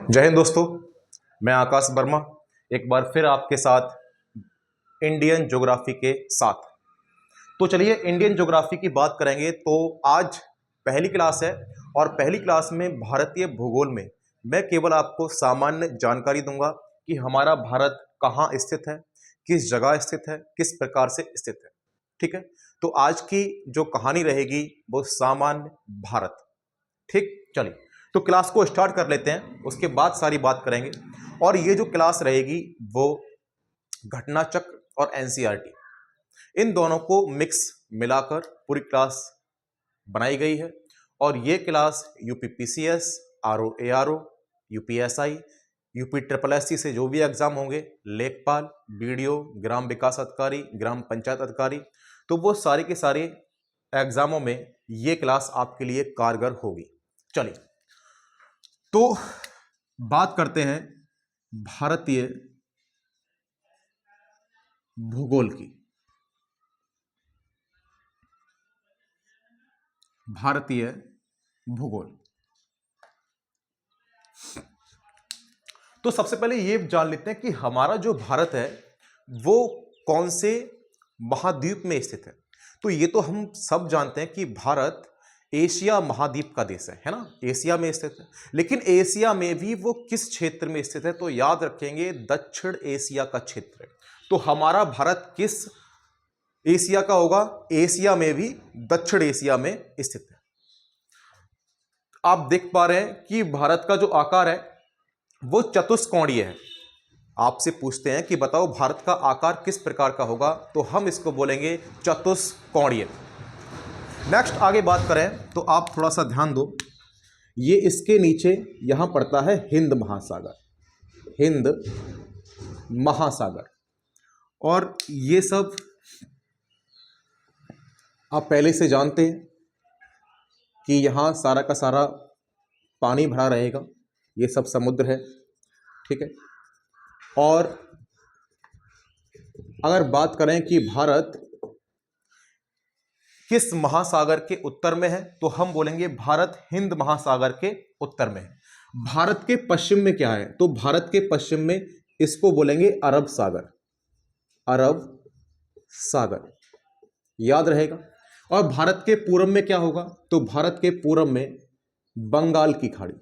जय हिंद दोस्तों, मैं आकाश वर्मा एक बार फिर आपके साथ इंडियन ज्योग्राफी के साथ। तो चलिए इंडियन ज्योग्राफी की बात करेंगे। तो आज पहली क्लास है और पहली क्लास में भारतीय भूगोल में मैं केवल आपको सामान्य जानकारी दूंगा कि हमारा भारत कहाँ स्थित है, किस जगह स्थित है, किस प्रकार से स्थित है। ठीक है, तो आज की जो कहानी रहेगी वो सामान्य भारत। ठीक, चलिए तो क्लास को स्टार्ट कर लेते हैं, उसके बाद सारी बात करेंगे। और ये जो क्लास रहेगी वो घटना चक्र और एनसीईआरटी इन दोनों को मिक्स मिलाकर पूरी क्लास बनाई गई है। और ये class UPPCS, RO ARO, UPSI, UP triple SC से जो भी एग्जाम होंगे, लेखपाल, बीडीओ, ग्राम विकास अधिकारी, ग्राम पंचायत अधिकारी, तो वो सारे के सारे एग्जामों में ये क्लास आपके लिए कारगर होगी। चलिए तो बात करते हैं भारतीय भूगोल की। भारतीय भूगोल, तो सबसे पहले ये जान लेते हैं कि हमारा जो भारत है वो कौन से महाद्वीप में स्थित है। तो ये तो हम सब जानते हैं कि भारत एशिया महाद्वीप का देश है ना, एशिया में स्थित है। लेकिन एशिया में भी वो किस क्षेत्र में स्थित है, तो याद रखेंगे दक्षिण एशिया का क्षेत्र है। तो हमारा भारत किस एशिया का होगा? एशिया में भी दक्षिण एशिया में स्थित है। आप देख पा रहे हैं कि भारत का जो आकार है वो चतुष्कोणीय है। आपसे पूछते हैं कि बताओ भारत का आकार किस प्रकार का होगा, तो हम इसको बोलेंगे चतुष्कोणीय। नेक्स्ट आगे बात करें तो आप थोड़ा सा ध्यान दो, ये इसके नीचे यहां पड़ता है हिंद महासागर, हिंद महासागर। और ये सब आप पहले से जानते हैं कि यहां सारा का सारा पानी भरा रहेगा, ये सब समुद्र है। ठीक है, और अगर बात करें कि भारत किस महासागर के उत्तर में है, तो हम बोलेंगे भारत हिंद महासागर के उत्तर में है। भारत के पश्चिम में क्या है, तो भारत के पश्चिम में इसको बोलेंगे अरब सागर, अरब सागर, याद रहेगा। और भारत के पूर्व में क्या होगा, तो भारत के पूर्व में बंगाल की खाड़ी,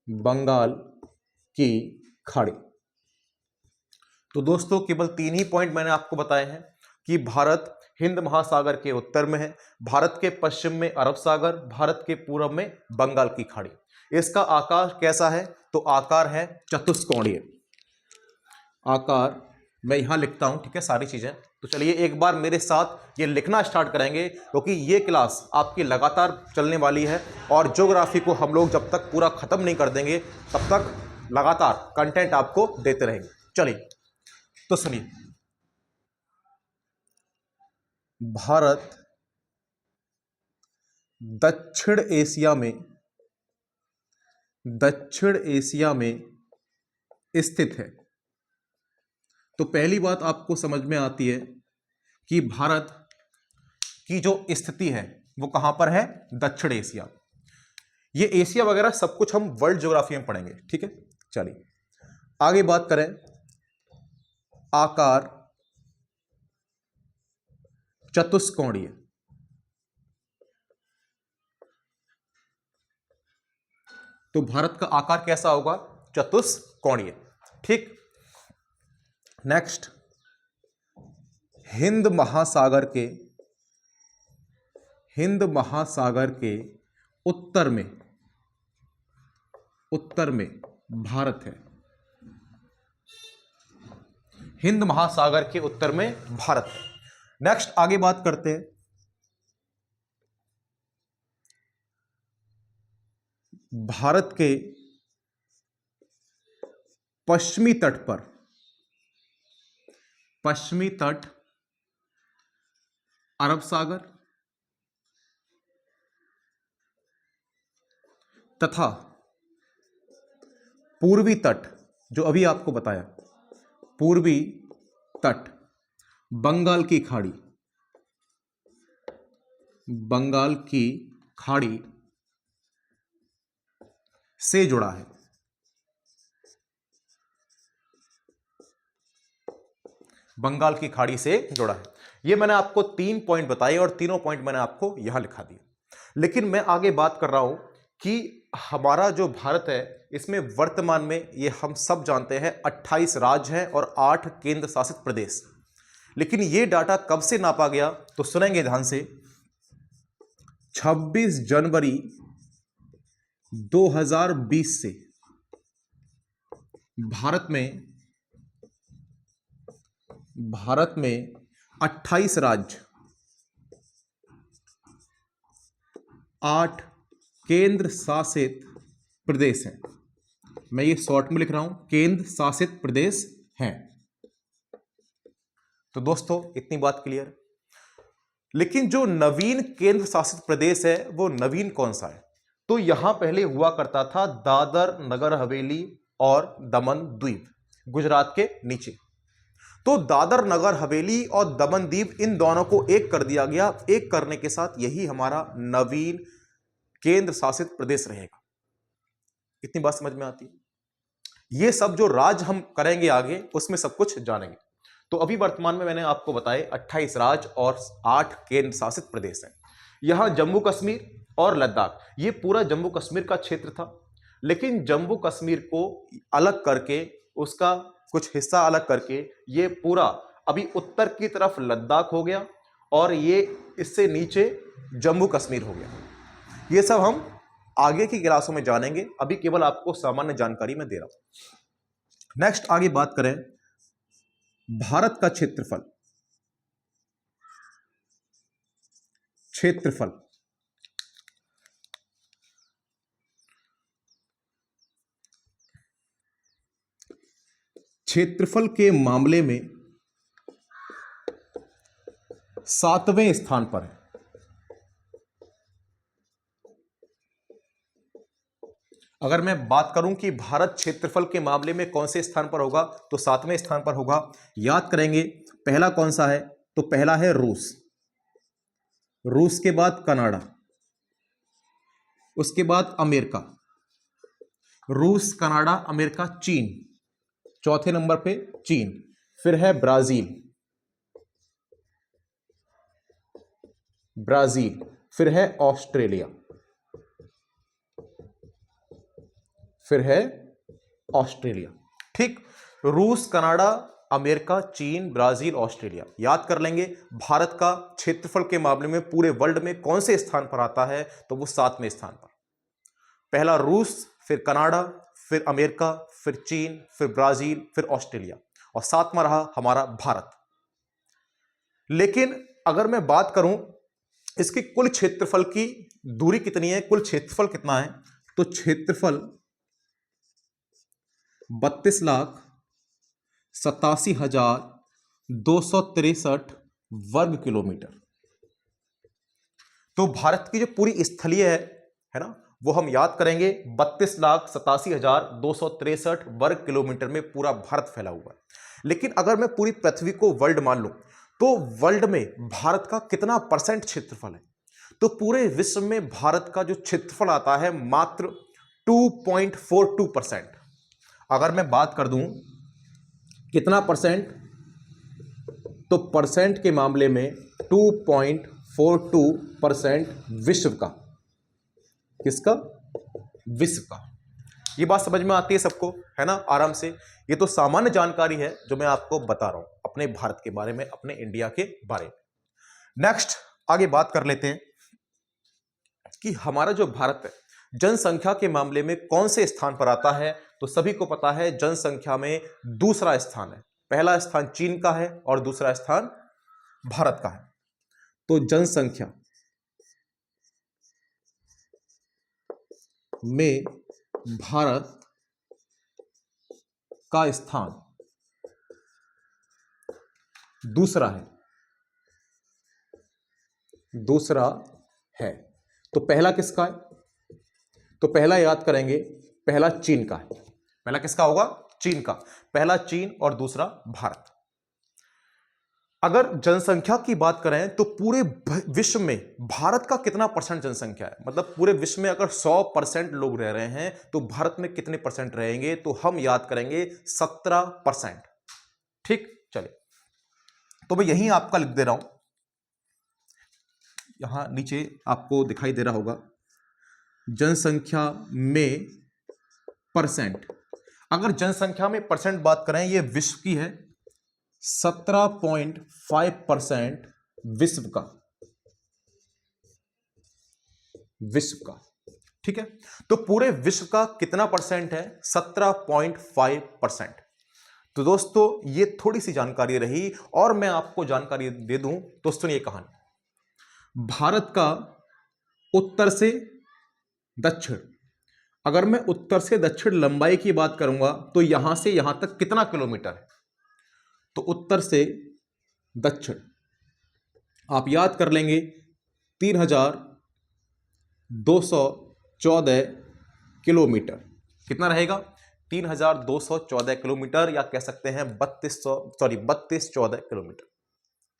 बंगाल की खाड़ी। तो दोस्तों केवल 3 ही पॉइंट मैंने आपको बताए हैं कि भारत हिंद महासागर के उत्तर में है, भारत के पश्चिम में अरब सागर, भारत के पूर्व में बंगाल की खाड़ी। इसका आकार कैसा है, तो आकार है चतुष्कोणीय। आकार मैं यहां लिखता हूं, ठीक है, सारी चीजें। तो चलिए एक बार मेरे साथ ये लिखना स्टार्ट करेंगे, क्योंकि ये क्लास आपकी लगातार चलने वाली है और ज्योग्राफी को हम लोग जब तक पूरा खत्म नहीं कर देंगे तब तक लगातार कंटेंट आपको देते रहेंगे। चलिए तो सुनिए, भारत दक्षिण एशिया में, दक्षिण एशिया में स्थित है। तो पहली बात आपको समझ में आती है कि भारत की जो स्थिति है वो कहां पर है, दक्षिण एशिया। ये एशिया वगैरह सब कुछ हम वर्ल्ड ज्योग्राफी में पढ़ेंगे, ठीक है। चलिए आगे बात करें, आकार चतुष्कोणीय। तो भारत का आकार कैसा होगा, चतुष्कोणीय। ठीक, नेक्स्ट, हिंद महासागर के, हिंद महासागर के उत्तर में, उत्तर में भारत है। हिंद महासागर के उत्तर में भारत है। नेक्स्ट आगे बात करते हैं, भारत के पश्चिमी तट पर, पश्चिमी तट अरब सागर तथा पूर्वी तट, जो अभी आपको बताया, पूर्वी तट बंगाल की खाड़ी, बंगाल की खाड़ी से जुड़ा है। बंगाल की खाड़ी से जुड़ा है। ये मैंने आपको 3 पॉइंट बताए और तीनों पॉइंट मैंने आपको यहां लिखा दिए। लेकिन मैं आगे बात कर रहा हूं कि हमारा जो भारत है इसमें वर्तमान में, ये हम सब जानते हैं, 28 राज्य हैं और 8 केंद्र शासित प्रदेश। लेकिन ये डाटा कब से नापा गया तो सुनेंगे ध्यान से। 26 जनवरी 2020 से भारत में 28 राज्य, 8 केंद्र शासित प्रदेश हैं। मैं ये शॉर्ट में लिख रहा हूं, केंद्र शासित प्रदेश हैं। तो दोस्तों इतनी बात क्लियर। लेकिन जो नवीन केंद्र शासित प्रदेश है वो नवीन कौन सा है? तो यहां पहले हुआ करता था दादर नगर हवेली और दमन द्वीप, गुजरात के नीचे। तो दादर नगर हवेली और दमन द्वीप, इन दोनों को एक कर दिया गया। एक करने के साथ यही हमारा नवीन केंद्र शासित प्रदेश रहेगा। इतनी बात समझ में आती है? ये सब जो राज्य हम करेंगे आगे उसमें सब कुछ जानेंगे। तो अभी वर्तमान में मैंने आपको बताए 28 राज्य और 8 केंद्र शासित प्रदेश हैं। यहां जम्मू कश्मीर और लद्दाख, ये पूरा जम्मू कश्मीर का क्षेत्र था। लेकिन जम्मू कश्मीर को अलग करके, उसका कुछ हिस्सा अलग करके, ये पूरा अभी उत्तर की तरफ लद्दाख हो गया और ये इससे नीचे जम्मू कश्मीर हो गया। ये सब हम आगे की क्लासों में जानेंगे, अभी केवल आपको सामान्य जानकारी में दे रहा हूं। नेक्स्ट आगे बात करें भारत का क्षेत्रफल। क्षेत्रफल के मामले में 7वें स्थान पर है। अगर मैं बात करूं कि भारत क्षेत्रफल के मामले में कौन से स्थान पर होगा तो 7वें स्थान पर होगा। याद करेंगे पहला कौन सा है, तो पहला है रूस, रूस के बाद कनाडा, उसके बाद अमेरिका, रूस कनाडा अमेरिका, चीन, चौथे नंबर पे चीन, फिर है ब्राजील, फिर है ऑस्ट्रेलिया, ठीक। रूस कनाडा अमेरिका चीन ब्राजील ऑस्ट्रेलिया। याद कर लेंगे भारत का क्षेत्रफल के मामले में पूरे वर्ल्ड में कौन से स्थान पर आता है, तो वो 7वें स्थान पर। पहला रूस, फिर कनाडा, फिर अमेरिका, फिर चीन, फिर ब्राजील, फिर ऑस्ट्रेलिया, और 7वां रहा हमारा भारत। लेकिन अगर मैं बात करूं इसकी कुल क्षेत्रफल की दूरी कितनी है, कुल क्षेत्रफल कितना है, तो क्षेत्रफल 32,87,263 वर्ग किलोमीटर। तो भारत की जो पूरी स्थलीय है ना, वो हम याद करेंगे 32,87,263 वर्ग किलोमीटर में पूरा भारत फैला हुआ है। लेकिन अगर मैं पूरी पृथ्वी को वर्ल्ड मान लूं तो वर्ल्ड में भारत का कितना परसेंट क्षेत्रफल है, तो पूरे विश्व में भारत का जो क्षेत्रफल आता है मात्र 2.42%। अगर मैं बात कर दूं कितना परसेंट, तो परसेंट के मामले में 2.42% विश्व का, किसका, विश्व का। ये बात समझ में आती है सबको, है ना, आराम से। ये तो सामान्य जानकारी है जो मैं आपको बता रहा हूं अपने भारत के बारे में, अपने इंडिया के बारे में। नेक्स्ट आगे बात कर लेते हैं कि हमारा जो भारत है जनसंख्या के मामले में कौन से स्थान पर आता है। तो सभी को पता है जनसंख्या में दूसरा स्थान है। पहला स्थान चीन का है और दूसरा स्थान भारत का है। तो जनसंख्या में भारत का स्थान दूसरा है। तो पहला किसका है, तो पहला याद करेंगे, पहला चीन का है। पहला किसका होगा, चीन का। पहला चीन और दूसरा भारत। अगर जनसंख्या की बात करें तो पूरे विश्व में भारत का कितना परसेंट जनसंख्या है, मतलब पूरे विश्व में अगर 100% लोग रह रहे हैं तो भारत में कितने परसेंट रहेंगे, तो हम याद करेंगे 17%। ठीक, चलिए तो मैं यहीं आपका लिख दे रहा हूं, यहां नीचे आपको दिखाई दे रहा होगा जनसंख्या में परसेंट। अगर जनसंख्या में परसेंट बात करें, ये विश्व की है 17.5% विश्व का, ठीक है। तो पूरे विश्व का कितना परसेंट है, 17.5%। तो दोस्तों ये थोड़ी सी जानकारी रही, और मैं आपको जानकारी दे दूं तो सुनिए कहानी। भारत का उत्तर से दक्षिण, अगर मैं उत्तर से दक्षिण लंबाई की बात करूंगा तो यहां से यहां तक कितना किलोमीटर है, तो उत्तर से दक्षिण आप याद कर लेंगे 3214 किलोमीटर। कितना रहेगा, 3214 किलोमीटर, या कह सकते हैं 3214 किलोमीटर।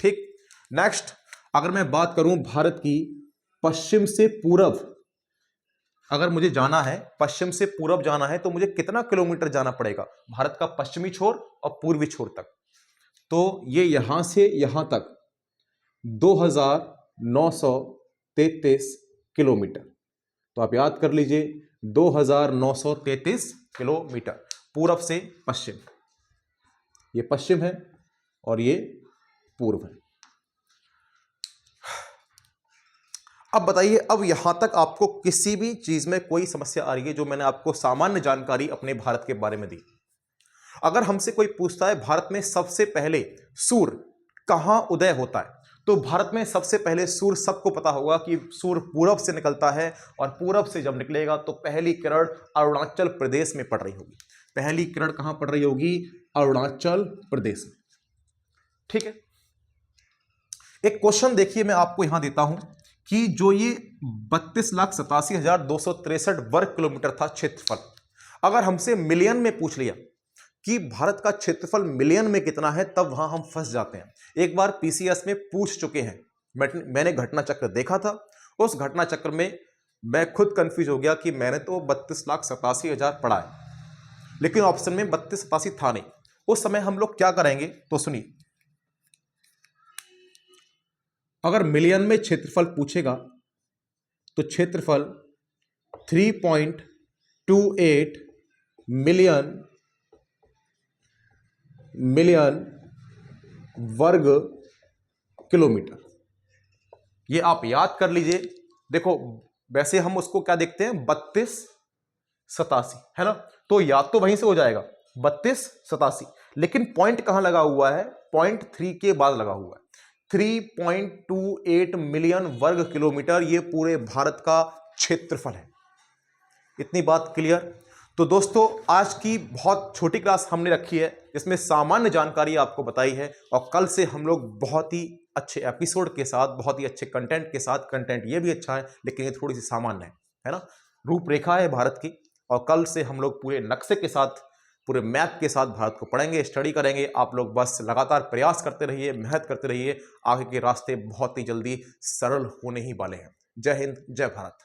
ठीक, नेक्स्ट अगर मैं बात करूं भारत की पश्चिम से पूरब, अगर मुझे जाना है पश्चिम से पूरब जाना है तो मुझे कितना किलोमीटर जाना पड़ेगा, भारत का पश्चिमी छोर और पूर्वी छोर तक, तो ये यहां से यहां तक 2933 किलोमीटर। तो आप याद कर लीजिए 2933 किलोमीटर पूरब से पश्चिम, ये पश्चिम है और ये पूर्व है। अब बताइए, अब यहां तक आपको किसी भी चीज में कोई समस्या आ रही है, जो मैंने आपको सामान्य जानकारी अपने भारत के बारे में दी। अगर हमसे कोई पूछता है भारत में सबसे पहले सूर्य कहां उदय होता है, तो भारत में सबसे पहले सूर्य, सबको पता होगा कि सूर्य पूरब से निकलता है, और पूरब से जब निकलेगा तो पहली किरण अरुणाचल प्रदेश में पड़ रही होगी। पहली किरण कहां पड़ रही होगी, अरुणाचल प्रदेश में। ठीक है, एक क्वेश्चन देखिए मैं आपको यहां देता हूं कि जो ये 32,87,263 वर्ग किलोमीटर था क्षेत्रफल, अगर हमसे मिलियन में पूछ लिया कि भारत का क्षेत्रफल मिलियन में कितना है, तब वहां हम फंस जाते हैं। एक बार पीसीएस में पूछ चुके हैं, मैंने घटना चक्र देखा था, उस घटना चक्र में मैं खुद कंफ्यूज हो गया कि मैंने तो 32,87,000 पढ़ा है, लेकिन ऑप्शन में 3287 था नहीं। उस समय हम लोग क्या करेंगे, तो सुनिए, अगर मिलियन में क्षेत्रफल पूछेगा तो क्षेत्रफल 3.28 मिलियन वर्ग किलोमीटर, ये आप याद कर लीजिए। देखो वैसे हम उसको क्या देखते हैं, 3287 है ना, तो याद तो वहीं से हो जाएगा 3287, लेकिन पॉइंट कहां लगा हुआ है, पॉइंट 3 के बाद लगा हुआ है। 3.28 मिलियन वर्ग किलोमीटर ये पूरे भारत का क्षेत्रफल है। इतनी बात क्लियर। तो दोस्तों आज की बहुत छोटी क्लास हमने रखी है, जिसमें सामान्य जानकारी आपको बताई है, और कल से हम लोग बहुत ही अच्छे एपिसोड के साथ, बहुत ही अच्छे कंटेंट के साथ, कंटेंट ये भी अच्छा है लेकिन ये थोड़ी सी सामान्य है ना, रूपरेखा है भारत की, और कल से हम लोग पूरे नक्शे के साथ, पूरे मैप के साथ भारत को पढ़ेंगे, स्टडी करेंगे। आप लोग बस लगातार प्रयास करते रहिए, मेहनत करते रहिए, आगे के रास्ते बहुत ही जल्दी सरल होने ही वाले हैं। जय हिंद, जय भारत।